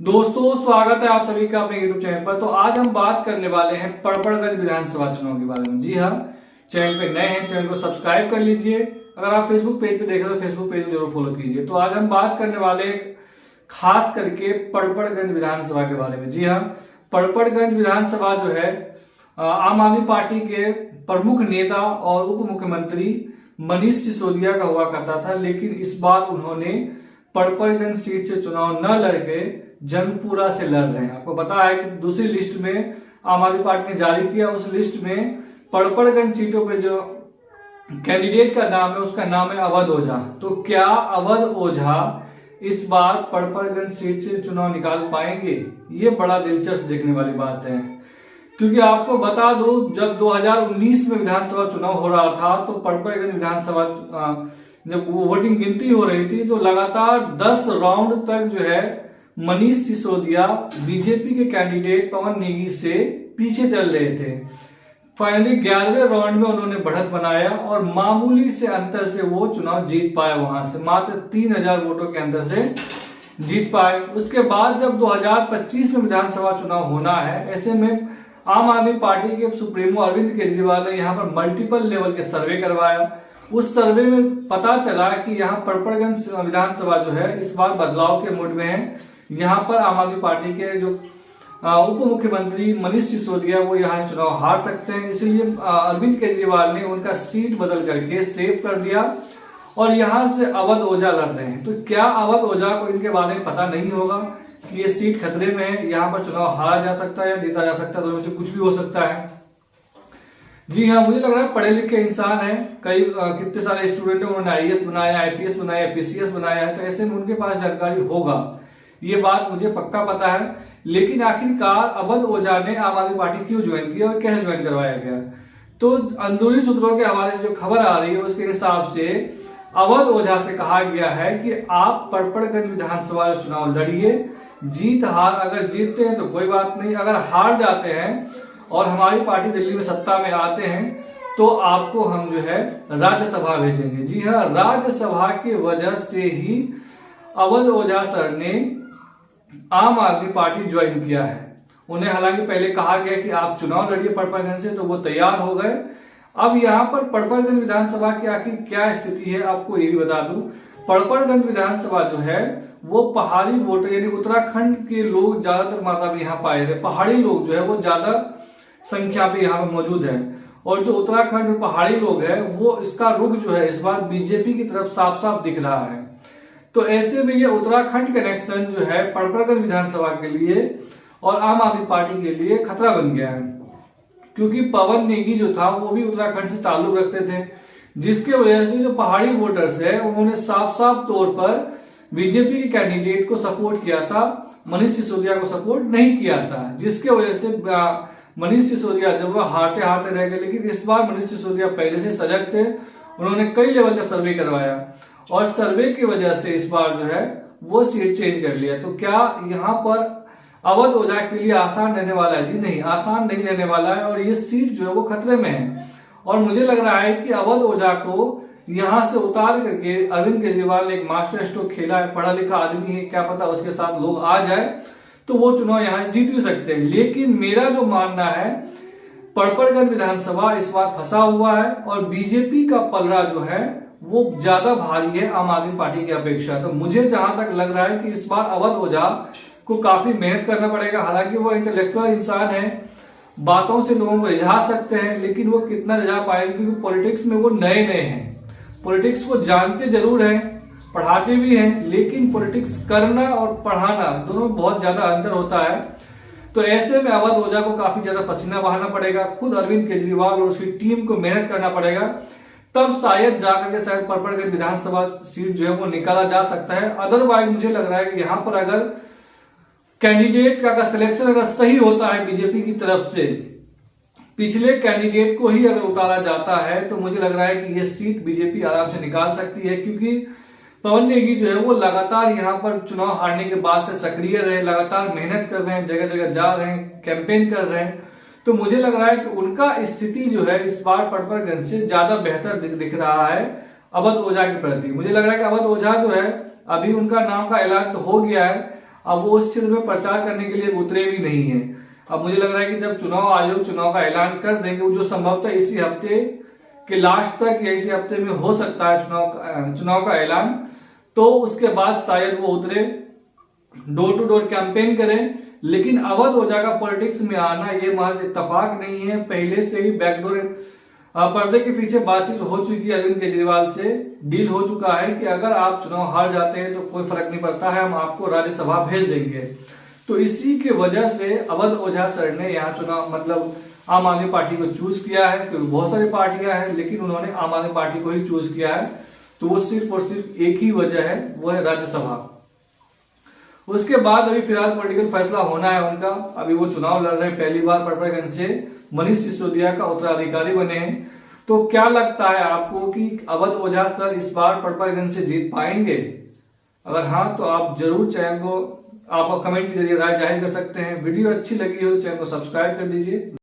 दोस्तों स्वागत है आप सभी का अपने यूट्यूब चैनल पर। तो आज हम बात करने वाले हैं पड़पड़गंज विधानसभा चुनाव के बारे में। जी हाँ, चैनल पे नए हैं, चैनल को सब्सक्राइब कर लीजिए। अगर आप फेसबुक पेज पे देख रहे हो तो फेसबुक पेज को जरूर फॉलो कीजिए। तो आज हम बात करने वाले हैं खास करके पड़पड़गंज विधानसभा के बारे में। जी हाँ, पड़पड़गंज विधानसभा जो है आम आदमी पार्टी के प्रमुख नेता और उप मुख्यमंत्री मनीष सिसोदिया का हुआ करता था, लेकिन इस बार उन्होंने पड़पड़गंज सीट से चुनाव न लड़के जंगपुरा से लड़ रहे हैं। आपको पता है कि दूसरी लिस्ट में आम आदमी पार्टी ने जारी किया, उस लिस्ट में पड़पड़गंज सीटों पे जो कैंडिडेट का नाम है उसका नाम है अवध ओझा। तो क्या अवध ओझा इस बार पड़पड़गंज सीट से चुनाव निकाल पाएंगे? ये बड़ा दिलचस्प देखने वाली बात है, क्योंकि आपको बता दो जब 2019 में विधानसभा चुनाव हो रहा था तो पड़पड़गंज विधानसभा जब वोटिंग गिनती हो रही थी तो लगातार 10 राउंड तक जो है मनीष सिसोदिया बीजेपी के कैंडिडेट पवन नेगी से पीछे चल रहे थे। फाइनली 11वें राउंड में उन्होंने बढ़त बनाया और मामूली से अंतर से वो चुनाव जीत पाए, वहां से मात्र 3000 वोटों के अंतर से जीत पाए। उसके बाद जब 2025 में विधानसभा चुनाव होना है, ऐसे में आम आदमी पार्टी के सुप्रीमो अरविंद केजरीवाल ने यहाँ पर मल्टीपल लेवल के सर्वे करवाया। उस सर्वे में पता चला कि यहाँ पड़पड़गंज विधानसभा जो है इस बार बदलाव के मूड में है। यहाँ पर आम आदमी पार्टी के जो उप मुख्यमंत्री मनीष सिसोदिया वो यहाँ चुनाव हार सकते हैं, इसलिए अरविंद केजरीवाल ने उनका सीट बदल करके सेव कर दिया और यहाँ से अवध ओझा लड़ रहे हैं। तो क्या अवध ओझा को इनके बारे में पता नहीं होगा कि ये सीट खतरे में है, यहाँ पर चुनाव हारा जा सकता है या जीता जा सकता है, दोनों में से कुछ भी हो सकता है। जी हाँ, मुझे लग रहा है पढ़े लिखे इंसान है, कई कितने सारे स्टूडेंट उन्होंने आईएएस बनाया, आईपीएस बनाया, पीसीएस बनाया है, तो ऐसे में उनके पास जानकारी होगा, ये बात मुझे पक्का पता है। लेकिन आखिरकार अवध ओझा ने आम आदमी पार्टी क्यों ज्वाइन किया और कैसे ज्वाइन करवाया गया? तो अंदरूनी सूत्रों के हवाले से जो खबर आ रही है उसके हिसाब से अवध ओझा से कहा गया है कि आप पड़पड़गंज विधानसभा चुनाव लड़िए, जीत हार अगर जीतते हैं तो कोई बात नहीं, अगर हार जाते हैं और हमारी पार्टी दिल्ली में सत्ता में आते हैं तो आपको हम जो है राज्यसभा भेजेंगे। जी हाँ, राज्यसभा की वजह से ही अवध ओझा सर ने आम आदमी पार्टी ज्वाइन किया है। उन्हें हालांकि पहले कहा गया कि आप चुनाव लड़िए पड़पड़गंज से, तो वो तैयार हो गए। अब यहाँ पर पड़पड़गंज विधानसभा की आखिर क्या स्थिति है आपको ये भी बता दूं। पड़पड़गंज विधानसभा जो है वो पहाड़ी वोटर यानी उत्तराखंड के लोग ज्यादातर मात्रा में यहाँ पाए गए। पहाड़ी लोग जो है वो ज्यादा संख्या पे यहाँ पे मौजूद है और जो उत्तराखंड में पहाड़ी लोग है वो इसका रुख जो है इस बार बीजेपी की तरफ साफ साफ दिख रहा है। तो ऐसे में ये उत्तराखंड कनेक्शन जो है पड़पड़गंज विधानसभा के लिए और आम आदमी पार्टी के लिए खतरा बन गया है, क्योंकि पवन नेगी जो था वो भी उत्तराखंड से ताल्लुक रखते थे, जिसके वजह से जो पहाड़ी वोटर्स है उन्होंने साफ साफ तौर पर बीजेपी के कैंडिडेट को सपोर्ट किया था, मनीष सिसोदिया को सपोर्ट नहीं किया था, जिसके वजह से मनीष सिसोदिया जब वह हारते हारते रह गए। लेकिन इस बार मनीष सिसोदिया पहले से सजग थे, उन्होंने कई लेवल का सर्वे करवाया और सर्वे की वजह से इस बार जो है वो सीट चेंज कर लिया। तो क्या यहाँ पर अवध ओझा के लिए आसान रहने वाला है? जी नहीं, आसान नहीं रहने वाला है और ये सीट जो है वो खतरे में है। और मुझे लग रहा है कि अवध ओझा को यहाँ से उतार करके अरविंद केजरीवाल ने एक मास्टर स्ट्रोक खेला है, पढ़ा लिखा आदमी है, क्या पता उसके साथ लोग आ जाए तो वो चुनाव यहाँ जीत भी सकते हैं। लेकिन मेरा जो मानना है पड़पड़गंज विधानसभा इस बार फंसा हुआ है और बीजेपी का पलड़ा जो है वो ज्यादा भारी है आम आदमी पार्टी की अपेक्षा। तो मुझे जहां तक लग रहा है कि इस बार अवध ओझा को काफी मेहनत करना पड़ेगा। हालांकि वो इंटेलेक्चुअल इंसान है, बातों से लोगों को रिझा सकते हैं, लेकिन वो कितना रिझा पाएंगे क्योंकि पॉलिटिक्स में वो नए नए हैं। पॉलिटिक्स को जानते जरूर हैं, पढ़ाते भी हैं, लेकिन पॉलिटिक्स करना और पढ़ाना दोनों में बहुत ज्यादा अंतर होता है। तो ऐसे में अवध ओझा को काफी ज्यादा पसीना बहाना पड़ेगा, खुद अरविंद केजरीवाल और उसकी टीम को मेहनत करना पड़ेगा, तब शायद जाकर के शायद पड़पड़गंज विधानसभा सीट जो है वो निकाला जा सकता है। अदरवाइज मुझे लग रहा है कि यहाँ पर अगर कैंडिडेट का सिलेक्शन अगर सही होता है बीजेपी की तरफ से, पिछले कैंडिडेट को ही अगर उतारा जाता है तो मुझे लग रहा है कि ये सीट बीजेपी आराम से निकाल सकती है, क्योंकि पवन नेगी जो है वो लगातार यहाँ पर चुनाव हारने के बाद से सक्रिय रहे, लगातार मेहनत कर रहे हैं, जगह जगह जा रहे हैं, कैंपेन कर रहे हैं। तो मुझे लग रहा है कि उनका स्थिति जो है इस बार पड़पड़गंज से ज्यादा बेहतर दिख रहा है अवध ओझा के प्रति। मुझे लग रहा है कि अवध ओझा जो है अभी उनका नाम का ऐलान तो हो गया है, अब वो उस क्षेत्र में प्रचार करने के लिए उतरे भी नहीं है। अब मुझे लग रहा है कि जब चुनाव आयोग चुनाव का ऐलान कर देंगे, वो जो संभवतः इसी हफ्ते के लास्ट तक या इसी हफ्ते में हो सकता है चुनाव का ऐलान, तो उसके बाद शायद वो उतरे, डोर टू डोर कैंपेन करें। लेकिन अवध ओझा का पॉलिटिक्स में आना ये महज इत्तेफाक नहीं है, पहले से ही बैकडोर पर्दे के पीछे बातचीत हो चुकी है। अरविंद केजरीवाल से डील हो चुका है कि अगर आप चुनाव हार जाते हैं तो कोई फर्क नहीं पड़ता है, हम आपको राज्यसभा भेज देंगे। तो इसी के वजह से अवध ओझा सर ने यहाँ चुनाव मतलब आम आदमी पार्टी को चूज किया है, क्योंकि बहुत सारी पार्टियां हैं लेकिन उन्होंने आम आदमी पार्टी को ही चूज किया है। तो वो सिर्फ और सिर्फ एक ही वजह है, वो है राज्यसभा। उसके बाद अभी फिलहाल पॉलिटिकल फैसला होना है उनका। अभी वो चुनाव लड़ रहे हैं, पहली बार परपरगंज से मनीष सिसोदिया का उत्तराधिकारी बने हैं। तो क्या लगता है आपको कि अवध ओझा सर इस बार परपरगंज से जीत पाएंगे? अगर हाँ तो आप जरूर चैनल को आप कमेंट के जरिए राय जाहिर कर सकते हैं। वीडियो अच्छी लगी हो तो चैनल को सब्सक्राइब कर दीजिए।